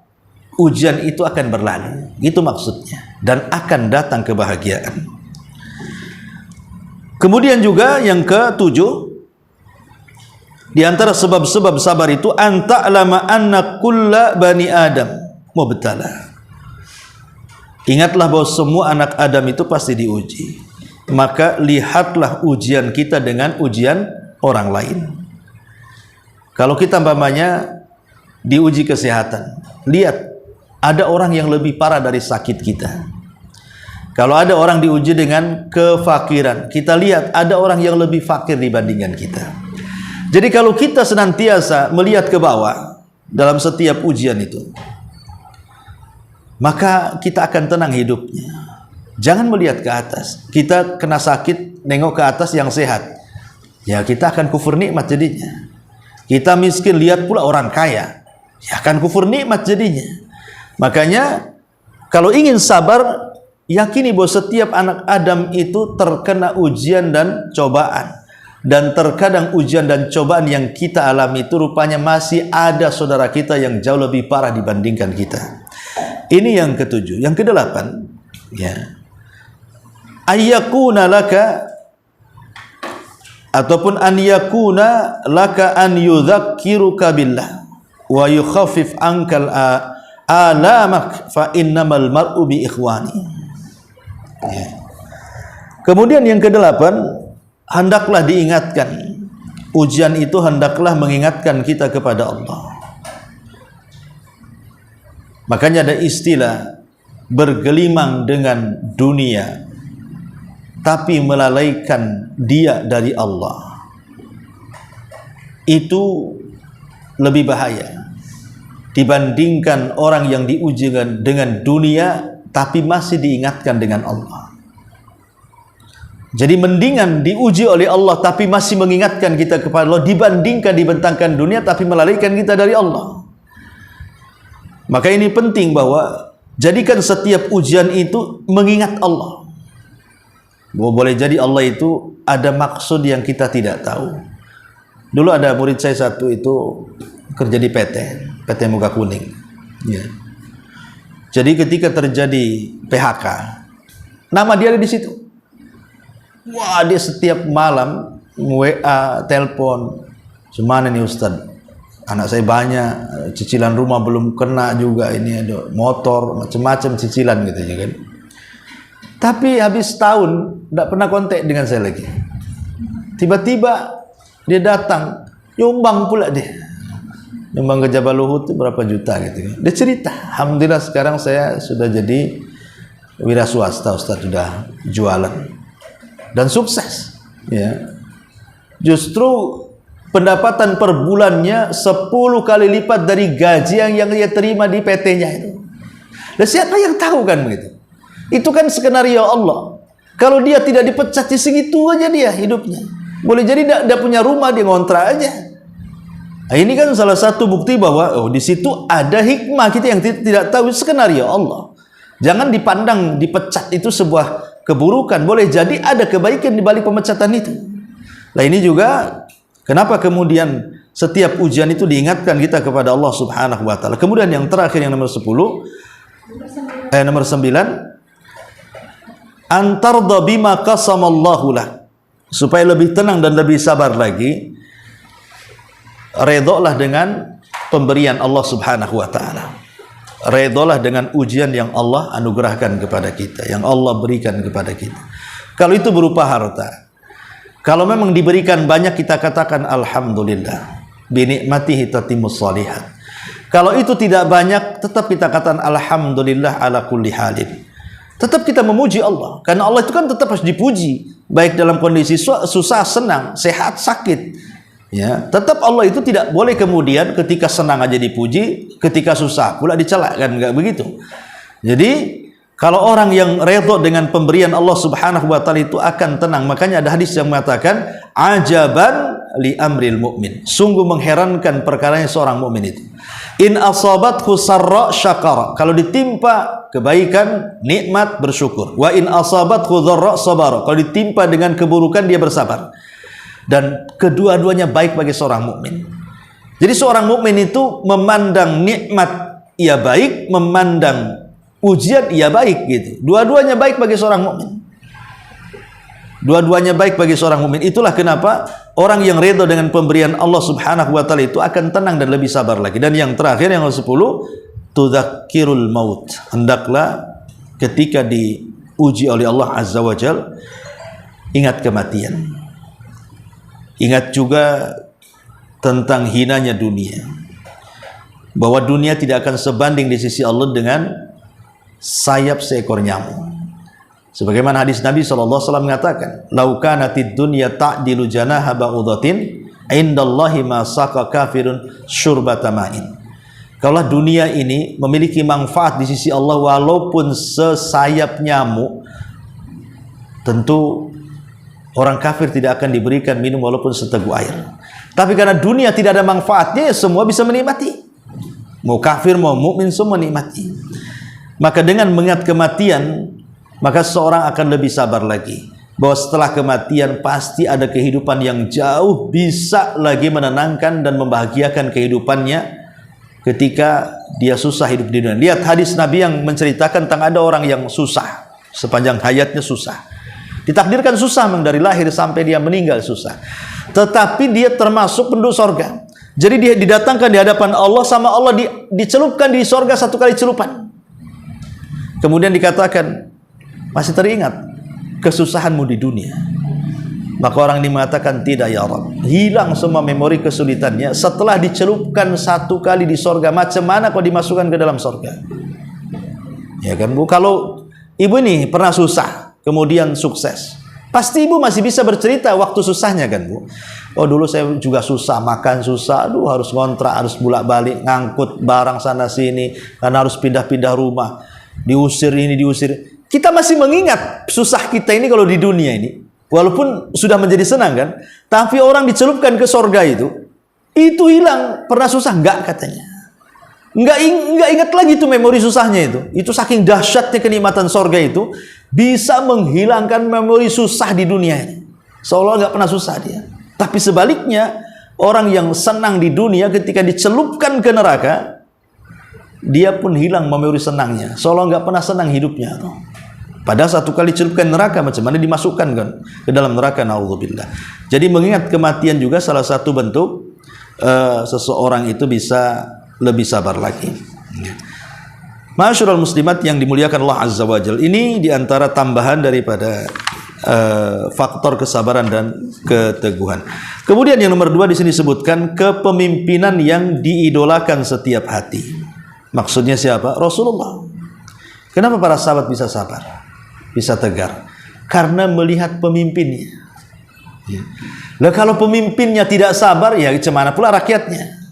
ujian itu akan berlalu, itu maksudnya, dan akan datang kebahagiaan. Kemudian juga yang ketujuh, Di antara sebab-sebab sabar itu anta'lama anna kulla bani Adam mubtala. Ingatlah bahwa semua anak Adam itu pasti diuji. Maka lihatlah ujian kita dengan ujian orang lain. Kalau kita umpamanya diuji kesehatan, lihat ada orang yang lebih parah dari sakit kita. Kalau ada orang diuji dengan kefakiran, kita lihat ada orang yang lebih fakir dibandingkan kita. Jadi kalau kita senantiasa melihat ke bawah dalam setiap ujian itu, maka kita akan tenang hidupnya. Jangan melihat ke atas. Kita kena sakit, nengok ke atas yang sehat, ya kita akan kufur nikmat jadinya. Kita miskin, lihat pula orang kaya, ya akan kufur nikmat jadinya. Makanya kalau ingin sabar, yakini bahwa setiap anak Adam itu terkena ujian dan cobaan. Dan terkadang ujian dan cobaan yang kita alami itu rupanya masih ada saudara kita yang jauh lebih parah dibandingkan kita. Ini yang ketujuh. Yang kedelapan, ya, ayyakuna laka, ataupun an yakuna laka an yudzakiruka billah wa yukhaffif ankal alamak fa innamal mar'u bi ikhwani. Ya. Kemudian yang kedelapan, hendaklah diingatkan. Ujian itu hendaklah mengingatkan kita kepada Allah. Makanya ada istilah bergelimang dengan dunia tapi melalaikan dia dari Allah. Itu lebih bahaya dibandingkan orang yang diuji dengan dunia tapi masih diingatkan dengan Allah. Jadi mendingan diuji oleh Allah tapi masih mengingatkan kita kepada Allah dibandingkan dibentangkan dunia tapi melalaikan kita dari Allah. Maka ini penting bahwa jadikan setiap ujian itu mengingat Allah. Bahwa boleh jadi Allah itu ada maksud yang kita tidak tahu. Dulu ada murid saya satu itu kerja di PT Muka Kuning. Ya. Jadi ketika terjadi PHK, nama dia ada di situ. Wah, dia setiap malam WA, telepon, "Gimana nih Ustaz? Anak saya banyak, cicilan rumah belum kena juga, ini ada motor, macam-macam cicilan," gitu ya kan. Tapi habis tahun tidak pernah kontak dengan saya lagi. Tiba-tiba dia datang, nyumbang pula dia. Nyumbang ke Jabal Luhut itu berapa juta gitu kan. Dia cerita, alhamdulillah sekarang saya sudah jadi wira swasta, Ustaz, sudah jualan dan sukses. Ya. Justru pendapatan per bulannya 10 kali lipat dari gaji yang dia terima di PT-nya itu. Dan siapa yang tahu kan begitu? Itu kan skenario Allah. Kalau dia tidak dipecat di segitu aja dia hidupnya. Boleh jadi dia punya rumah, dia ngontrak aja. Nah, ini kan salah satu bukti bahwa di situ ada hikmah kita yang tidak tahu, skenario Allah. Jangan dipandang dipecat itu sebuah keburukan. Boleh jadi ada kebaikan di balik pemecatan itu. Nah, ini juga kenapa kemudian setiap ujian itu diingatkan kita kepada Allah Subhanahu wa taala. Kemudian yang terakhir yang nomor 9, antarda bima qasamallahu lah. Supaya lebih tenang dan lebih sabar lagi, redholah dengan pemberian Allah Subhanahu wa taala. Redholah dengan ujian yang Allah anugerahkan kepada kita, yang Allah berikan kepada kita. Kalau itu berupa harta, kalau memang diberikan banyak, kita katakan alhamdulillah, bi nikmatihi tatimmus shalihat. Kalau itu tidak banyak, tetap kita katakan alhamdulillah ala kulli halin. Tetap kita memuji Allah, karena Allah itu kan tetap harus dipuji, baik dalam kondisi susah, senang, sehat, sakit. Ya, tetap Allah itu tidak boleh kemudian ketika senang aja dipuji, ketika susah pula dicela, kan enggak begitu. Jadi kalau orang yang redha dengan pemberian Allah Subhanahu wa taala itu akan tenang. Makanya ada hadis yang mengatakan ajaban li amril mukmin. Sungguh mengherankan perkaranya seorang mukmin itu. In asabathu sarra syakara. Kalau ditimpa kebaikan, nikmat, bersyukur. Wa in asabathu dharra sabara. Kalau ditimpa dengan keburukan, dia bersabar. Dan kedua-duanya baik bagi seorang mukmin. Jadi seorang mukmin itu memandang nikmat ia baik, memandang ujian ia baik gitu. Dua-duanya baik bagi seorang mukmin. Dua-duanya baik bagi seorang mukmin. Itulah kenapa orang yang redha dengan pemberian Allah Subhanahu wa taala itu akan tenang dan lebih sabar lagi. Dan yang terakhir, yang ke-10, tudzakirul maut. Hendaklah ketika diuji oleh Allah Azza wa Jalla, ingat kematian. Ingat juga tentang hinanya dunia, bahwa dunia tidak akan sebanding di sisi Allah dengan sayap seekor nyamuk. Sebagaimana hadis Nabi SAW mengatakan, "Lau kanatid dunya ta'dilu janaha ba'udatin, indallahi ma saqa kafirun syurbata ma'in." Kalau dunia ini memiliki manfaat di sisi Allah walaupun sesayap nyamuk, tentu orang kafir tidak akan diberikan minum walaupun seteguk air. Tapi karena dunia tidak ada manfaatnya, ya semua bisa menikmati. Mau kafir, mau mukmin, semua menikmati. Maka dengan mengingat kematian, maka seorang akan lebih sabar lagi, bahwa setelah kematian pasti ada kehidupan yang jauh bisa lagi menenangkan dan membahagiakan kehidupannya ketika dia susah hidup di dunia. Lihat hadis Nabi yang menceritakan tentang ada orang yang susah, sepanjang hayatnya susah, ditakdirkan susah dari lahir sampai dia meninggal susah, tetapi dia termasuk penduduk sorga. Jadi dia didatangkan di hadapan Allah, sama Allah dicelupkan di sorga 1 kali celupan. Kemudian dikatakan, masih teringat kesusahanmu di dunia? Maka orang ini mengatakan, tidak ya Rabb. Hilang semua memori kesulitannya setelah dicelupkan 1 kali di sorga. Macam mana kau dimasukkan ke dalam sorga? Ya kan Bu, kalau ibu ini pernah susah kemudian sukses, pasti ibu masih bisa bercerita waktu susahnya kan Bu. Oh dulu saya juga susah, makan susah, aduh harus ngontrak, harus bolak-balik ngangkut barang sana sini, karena harus pindah-pindah rumah, diusir ini diusir. Kita masih mengingat susah kita ini kalau di dunia ini, walaupun sudah menjadi senang kan. Tapi orang dicelupkan ke sorga itu hilang. Pernah susah? Enggak katanya. Enggak ingat lagi tuh memori susahnya itu saking dahsyatnya kenikmatan sorga itu, bisa menghilangkan memori susah di dunia ini, seolah enggak pernah susah dia. Tapi sebaliknya, orang yang senang di dunia ketika dicelupkan ke neraka, dia pun hilang memori senangnya, seolah enggak pernah senang hidupnya tuh. Padahal 1 kali celupkan neraka, macam mana dimasukkan kan ke dalam neraka, naudzubillah. Jadi mengingat kematian juga salah satu bentuk seseorang itu bisa lebih sabar lagi. Ma'asyiral muslimat yang dimuliakan Allah Azza wa Jalla, ini diantara tambahan daripada faktor kesabaran dan keteguhan. Kemudian yang nomor 2 di sini disebutkan kepemimpinan yang diidolakan setiap hati. Maksudnya siapa? Rasulullah. Kenapa para sahabat bisa sabar, bisa tegar? Karena melihat pemimpinnya. Lah kalau pemimpinnya tidak sabar, ya gimana pula rakyatnya?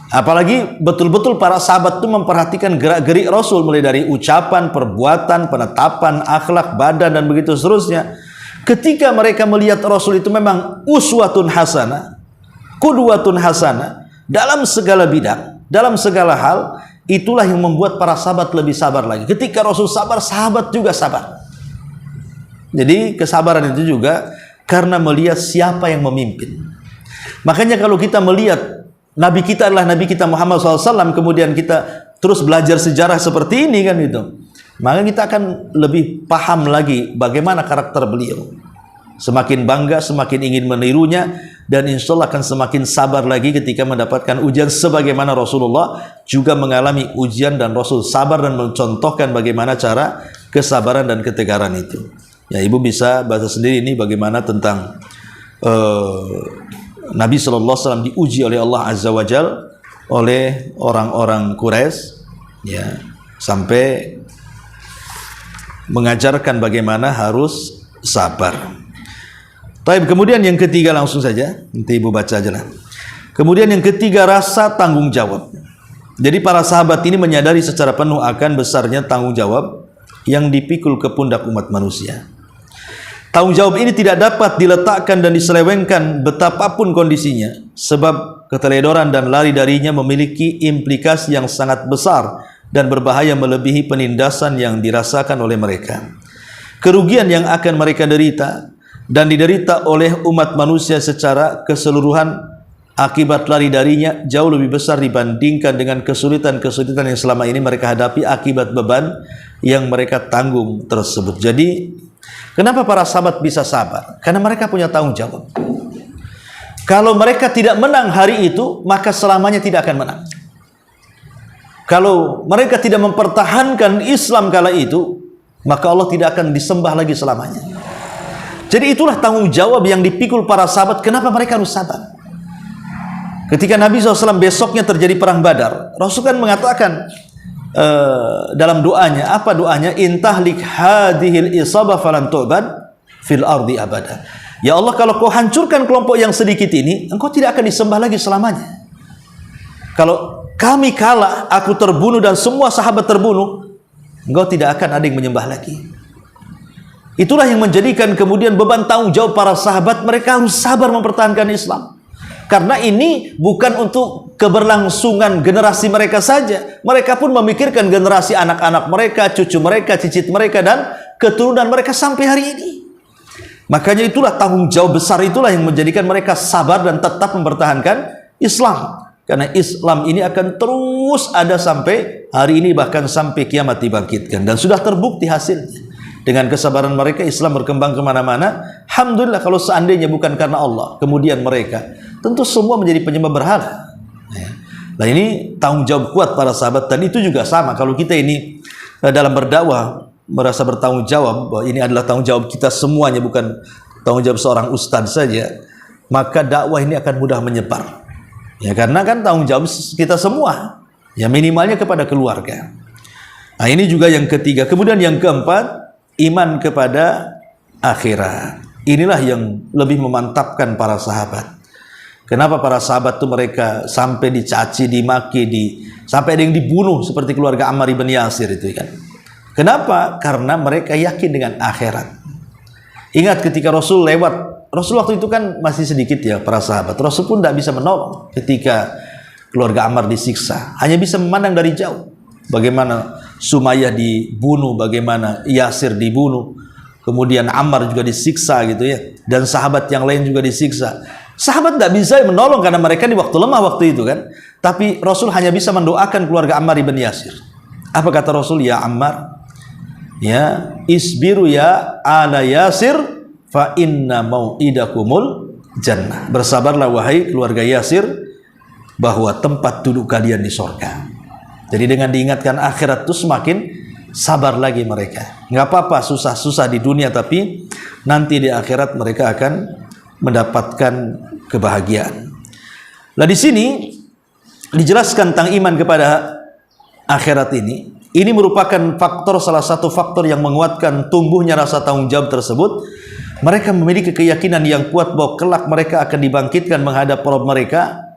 Apalagi betul-betul para sahabat itu memperhatikan gerak-gerik Rasul, mulai dari ucapan, perbuatan, penetapan, akhlak, badan, dan begitu seterusnya. Ketika mereka melihat Rasul itu memang uswatun hasanah, qudwatun hasanah dalam segala bidang, dalam segala hal, itulah yang membuat para sahabat lebih sabar lagi. Ketika Rasul sabar, sahabat juga sabar. Jadi kesabaran itu juga karena melihat siapa yang memimpin. Makanya kalau kita melihat Nabi kita adalah Nabi kita Muhammad SAW, kemudian kita terus belajar sejarah seperti ini kan itu, maka kita akan lebih paham lagi bagaimana karakter beliau. Semakin bangga, semakin ingin menirunya, dan insya Allah akan semakin sabar lagi ketika mendapatkan ujian, sebagaimana Rasulullah juga mengalami ujian dan Rasul sabar dan mencontohkan bagaimana cara kesabaran dan ketegaran itu. Ya, ibu bisa baca sendiri ini bagaimana tentang Nabi SAW diuji oleh Allah Azza wa Jal oleh orang-orang Quraisy, ya, sampai mengajarkan bagaimana harus sabar. Baik, kemudian yang ketiga langsung saja, nanti ibu baca aja lah. Kemudian yang ketiga, rasa tanggung jawab. Jadi para sahabat ini menyadari secara penuh akan besarnya tanggung jawab yang dipikul ke pundak umat manusia. Tanggung jawab ini tidak dapat diletakkan dan diselewengkan betapapun kondisinya, sebab keteledoran dan lari darinya memiliki implikasi yang sangat besar dan berbahaya melebihi penindasan yang dirasakan oleh mereka. Kerugian yang akan mereka derita dan diderita oleh umat manusia secara keseluruhan akibat lari darinya jauh lebih besar dibandingkan dengan kesulitan-kesulitan yang selama ini mereka hadapi akibat beban yang mereka tanggung tersebut. Jadi kenapa para sahabat bisa sabar? Karena mereka punya tanggung jawab. Kalau mereka tidak menang hari itu, maka selamanya tidak akan menang. Kalau mereka tidak mempertahankan Islam kala itu, maka Allah tidak akan disembah lagi selamanya. Jadi itulah tanggung jawab yang dipikul para sahabat. Kenapa mereka harus sabar? Ketika Nabi SAW besoknya terjadi perang Badar, Rasul kan mengatakan dalam doanya, apa doanya? Intahlik hadhil isabah falan tu'bad fil ardi abada. Ya Allah, kalau kau hancurkan kelompok yang sedikit ini, engkau tidak akan disembah lagi selamanya. Kalau kami kalah, aku terbunuh dan semua sahabat terbunuh, engkau tidak akan ada yang menyembah lagi. Itulah yang menjadikan kemudian beban tanggung jawab para sahabat. Mereka harus sabar mempertahankan Islam. Karena ini bukan untuk keberlangsungan generasi mereka saja. Mereka pun memikirkan generasi anak-anak mereka, cucu mereka, cicit mereka, dan keturunan mereka sampai hari ini. Makanya itulah tanggung jawab besar, itulah yang menjadikan mereka sabar dan tetap mempertahankan Islam. Karena Islam ini akan terus ada sampai hari ini, bahkan sampai kiamat dibangkitkan. Dan sudah terbukti hasilnya. Dengan kesabaran mereka, Islam berkembang kemana-mana. Alhamdulillah, kalau seandainya bukan karena Allah, kemudian mereka, tentu semua menjadi penyembah berhala. Nah, ini tanggung jawab kuat para sahabat. Dan itu juga sama, kalau kita ini dalam berdakwah merasa bertanggung jawab bahwa ini adalah tanggung jawab kita semuanya, bukan tanggung jawab seorang ustadz saja, maka dakwah ini akan mudah menyebar. Ya, karena kan tanggung jawab kita semua, ya minimalnya kepada keluarga. Nah, ini juga yang ketiga. Kemudian yang keempat, iman kepada akhirat. Inilah yang lebih memantapkan para sahabat. Kenapa para sahabat itu mereka sampai dicaci, dimaki, sampai ada yang dibunuh seperti keluarga Ammar ibn Yasir itu kan. Kenapa? Karena mereka yakin dengan akhirat. Ingat ketika Rasul lewat, Rasul waktu itu kan masih sedikit ya para sahabat. Rasul pun tidak bisa menolong ketika keluarga Ammar disiksa. Hanya bisa memandang dari jauh. Bagaimana Sumayyah dibunuh, bagaimana Yasir dibunuh, kemudian Ammar juga disiksa gitu ya, dan sahabat yang lain juga disiksa. Sahabat tidak bisa menolong karena mereka di waktu lemah waktu itu kan. Tapi Rasul hanya bisa mendoakan keluarga Ammar ibn Yasir. Apa kata Rasul? Ya Ammar, ya isbiru ya ala Yasir, fa inna mau'idakumul jannah. Bersabarlah wahai keluarga Yasir, bahwa tempat duduk kalian di surga. Jadi dengan diingatkan akhirat itu semakin sabar lagi mereka. Nggak apa-apa susah-susah di dunia, tapi nanti di akhirat mereka akan mendapatkan kebahagiaan. Nah, di sini dijelaskan tentang iman kepada akhirat ini. Ini merupakan faktor, salah satu faktor yang menguatkan tumbuhnya rasa tanggung jawab tersebut. Mereka memiliki keyakinan yang kuat bahwa kelak mereka akan dibangkitkan menghadap Rabb mereka.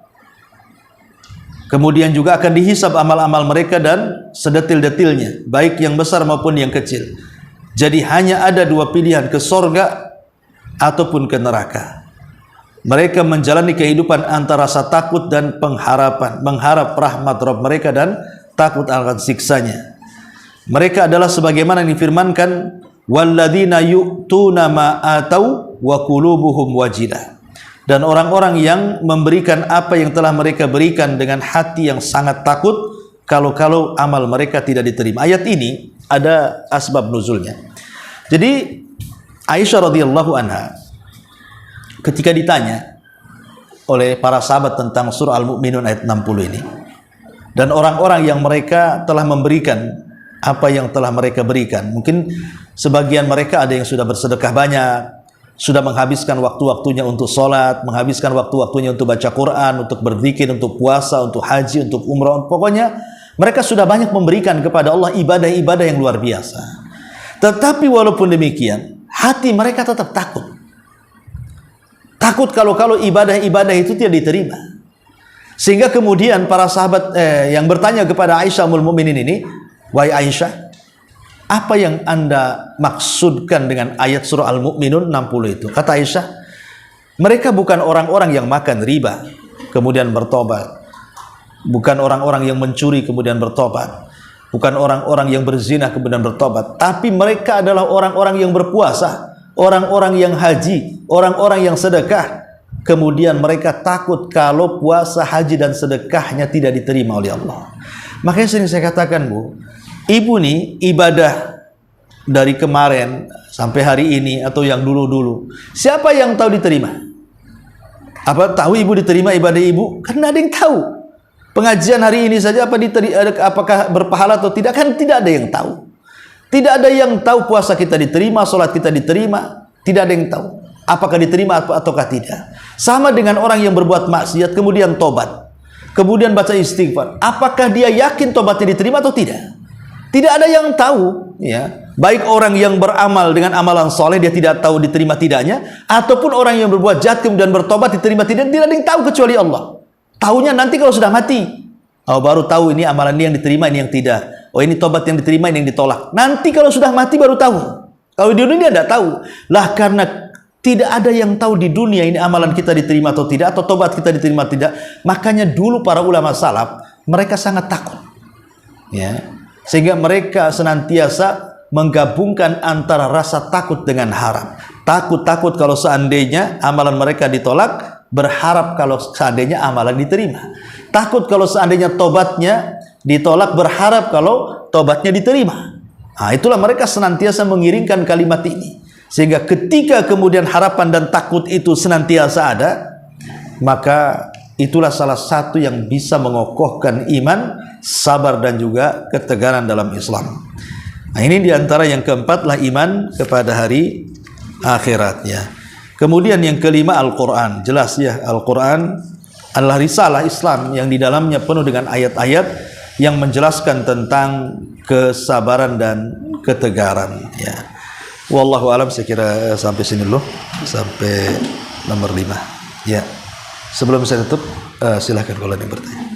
Kemudian juga akan dihisab amal-amal mereka dan sedetil-detilnya, baik yang besar maupun yang kecil. Jadi hanya ada dua pilihan, ke sorga ataupun ke neraka. Mereka menjalani kehidupan antara rasa takut dan pengharapan, mengharap rahmat Rabb mereka dan takut akan siksanya. Mereka adalah sebagaimana yang difirmankan, walladzina yu'tuna ma atau wa qulubuhum wajilah. Dan orang-orang yang memberikan apa yang telah mereka berikan dengan hati yang sangat takut kalau amal mereka tidak diterima. Ayat ini ada asbab nuzulnya. Jadi Aisyah radhiyallahu anha ketika ditanya oleh para sahabat tentang surah Al-Mu'minun ayat 60 ini, dan orang-orang yang mereka telah memberikan apa yang telah mereka berikan, mungkin sebagian mereka ada yang sudah bersedekah banyak, sudah menghabiskan waktu-waktunya untuk sholat, menghabiskan waktu-waktunya untuk baca Quran, untuk berzikir, untuk puasa, untuk haji, untuk umrah. Pokoknya mereka sudah banyak memberikan kepada Allah ibadah-ibadah yang luar biasa. Tetapi walaupun demikian, hati mereka tetap takut. Takut kalau ibadah-ibadah itu tidak diterima. Sehingga kemudian para sahabat yang bertanya kepada Aisyah Ummul Mukminin ini, wahai Aisyah, apa yang Anda maksudkan dengan ayat surah Al-Mu'minun 60 itu? Kata Aisyah, mereka bukan orang-orang yang makan riba kemudian bertobat, bukan orang-orang yang mencuri kemudian bertobat, bukan orang-orang yang berzina kemudian bertobat, tapi mereka adalah orang-orang yang berpuasa, orang-orang yang haji, orang-orang yang sedekah. Kemudian mereka takut kalau puasa, haji dan sedekahnya tidak diterima oleh Allah. Makanya sering saya katakan, Bu, ibu nih ibadah dari kemarin sampai hari ini atau yang dulu-dulu, siapa yang tahu diterima? Apa tahu ibu diterima ibadah ibu? Kan ada yang tahu. Pengajian hari ini saja apakah berpahala atau tidak, kan tidak ada yang tahu. Tidak ada yang tahu puasa kita diterima, sholat kita diterima, tidak ada yang tahu apakah diterima ataukah tidak. Sama dengan orang yang berbuat maksiat kemudian tobat, kemudian baca istighfar, apakah dia yakin tobatnya diterima atau tidak? Tidak ada yang tahu, ya. Baik orang yang beramal dengan amalan soleh dia tidak tahu diterima tidaknya, ataupun orang yang berbuat jahat kemudian bertobat diterima tidak ada yang tahu kecuali Allah. Tahunya nanti kalau sudah mati. Oh, baru tahu ini amalan ini yang diterima, ini yang tidak. Oh, ini tobat yang diterima, ini yang ditolak. Nanti kalau sudah mati baru tahu. Kalau di dunia tidak tahu. Lah karena tidak ada yang tahu di dunia ini amalan kita diterima atau tidak, atau tobat kita diterima atau tidak. Makanya dulu para ulama salaf mereka sangat takut. Ya. Sehingga mereka senantiasa menggabungkan antara rasa takut dengan harap. Takut kalau seandainya amalan mereka ditolak, berharap kalau seandainya amalan diterima. Takut kalau seandainya tobatnya ditolak, berharap kalau tobatnya diterima. Nah, itulah mereka senantiasa mengiringkan kalimat ini. Sehingga ketika kemudian harapan dan takut itu senantiasa ada, maka itulah salah satu yang bisa mengokohkan iman, sabar dan juga ketegaran dalam Islam. Nah, ini diantara yang keempat lah iman kepada hari akhirat, ya. Kemudian yang kelima Al-Quran. Jelas ya, Al-Quran adalah risalah Islam yang di dalamnya penuh dengan ayat-ayat yang menjelaskan tentang kesabaran dan ketegaran, ya. Wallahu alam, saya kira sampai sini dulu, sampai nomor 5. Ya. Sebelum saya tutup, silahkan kalau ada yang bertanya.